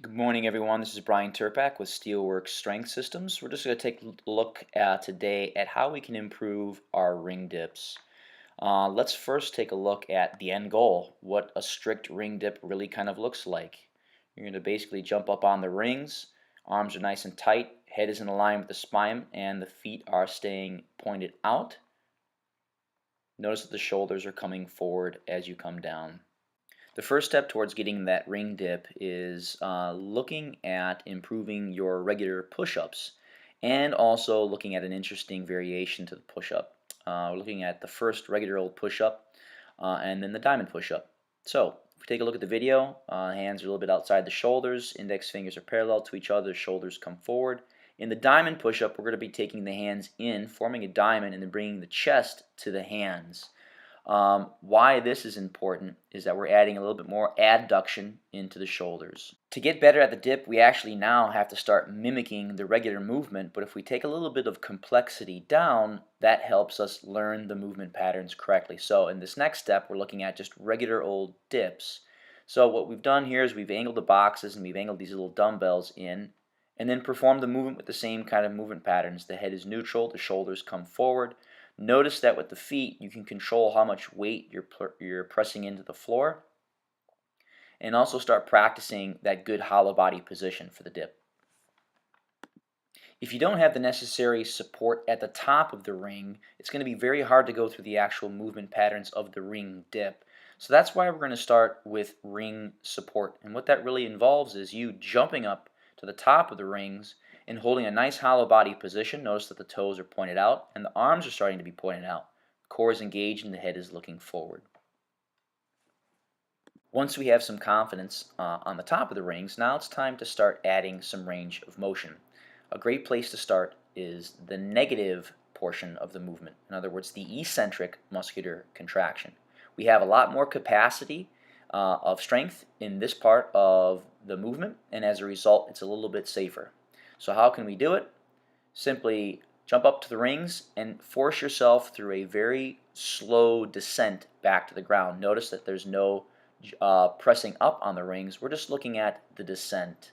Good morning, everyone. This is Brian Turpak with Steelworks Strength Systems. We're just going to take a look today at how we can improve our ring dips. Let's first take a look at the end goal, what a strict ring dip really kind of looks like. You're going to basically jump up on the rings, arms are nice and tight, head is in line with the spine, and the feet are staying pointed out. Notice that the shoulders are coming forward as you come down. The first step towards getting that ring dip is looking at improving your regular push-ups and also looking at an interesting variation to the push-up. We're looking at the first regular old push-up and then the diamond push-up. So if we take a look at the video, hands are a little bit outside the shoulders, index fingers are parallel to each other, shoulders come forward. In the diamond push-up, we're going to be taking the hands in, forming a diamond, and then bringing the chest to the hands. Why this is important is that we're adding a little bit more adduction into the shoulders. To get better at the dip, we actually now have to start mimicking the regular movement, but if we take a little bit of complexity down, that helps us learn the movement patterns correctly. So in this next step, we're looking at just regular old dips. So what we've done here is we've angled the boxes and we've angled these little dumbbells in, and then perform the movement with the same kind of movement patterns. The head is neutral, the shoulders come forward. Notice that with the feet, you can control how much weight you're pressing into the floor, and also start practicing that good hollow body position for the dip. If you don't have the necessary support at the top of the ring, it's going to be very hard to go through the actual movement patterns of the ring dip. So that's why we're going to start with ring support. And what that really involves is you jumping up to the top of the rings and holding a nice hollow body position. Notice that the toes are pointed out and the arms are starting to be pointed out. The core is engaged and the head is looking forward. Once we have some confidence on the top of the rings, now it's time to start adding some range of motion. A great place to start is the negative portion of the movement. In other words, the eccentric muscular contraction. We have a lot more capacity of strength in this part of the movement, and as a result, it's a little bit safer. So how can we do it? Simply jump up to the rings and force yourself through a very slow descent back to the ground. Notice that there's no pressing up on the rings. We're just looking at the descent.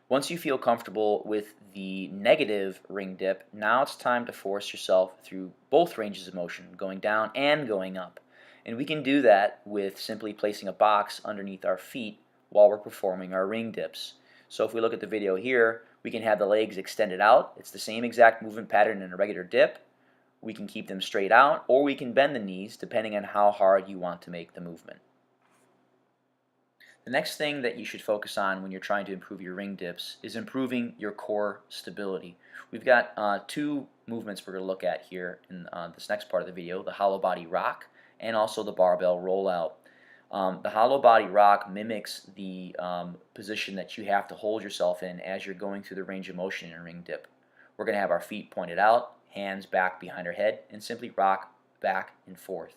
Once you feel comfortable with the negative ring dip, now it's time to force yourself through both ranges of motion, going down and going up. And we can do that with simply placing a box underneath our feet while we're performing our ring dips. So if we look at the video here, we can have the legs extended out. It's the same exact movement pattern in a regular dip. We can keep them straight out, or we can bend the knees depending on how hard you want to make the movement. The next thing that you should focus on when you're trying to improve your ring dips is improving your core stability. We've got two movements we're going to look at here in this next part of the video, the hollow body rock and also the barbell rollout. The hollow body rock mimics the position that you have to hold yourself in as you're going through the range of motion in a ring dip. We're going to have our feet pointed out, hands back behind our head, and simply rock back and forth.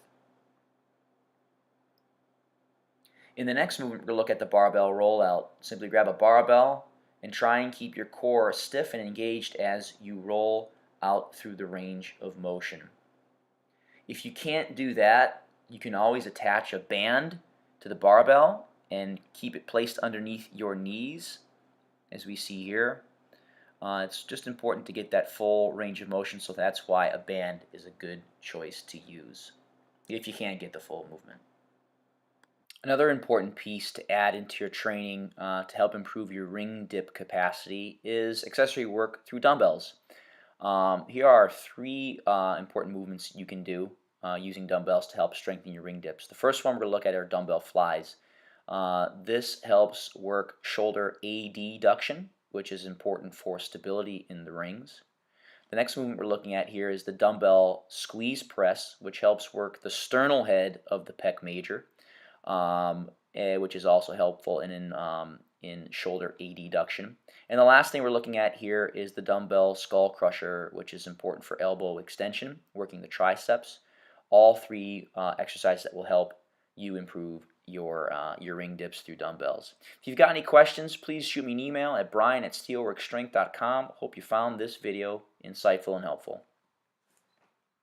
In the next movement, we're going to look at the barbell rollout. Simply grab a barbell and try and keep your core stiff and engaged as you roll out through the range of motion. If you can't do that, you can always attach a band to the barbell and keep it placed underneath your knees, as we see here. It's just important to get that full range of motion, so that's why a band is a good choice to use if you can't get the full movement. Another important piece to add into your training to help improve your ring dip capacity is accessory work through dumbbells. Here are three important movements you can do using dumbbells to help strengthen your ring dips. The first one we're going to look at are dumbbell flies. This helps work shoulder adduction, which is important for stability in the rings. The next movement we're looking at here is the dumbbell squeeze press, which helps work the sternal head of the pec major, which is also helpful in shoulder adduction. And the last thing we're looking at here is the dumbbell skull crusher, which is important for elbow extension, working the triceps. All three exercises that will help you improve your ring dips through dumbbells. If you've got any questions, please shoot me an email at brian@steelworksstrength.com. Hope you found this video insightful and helpful.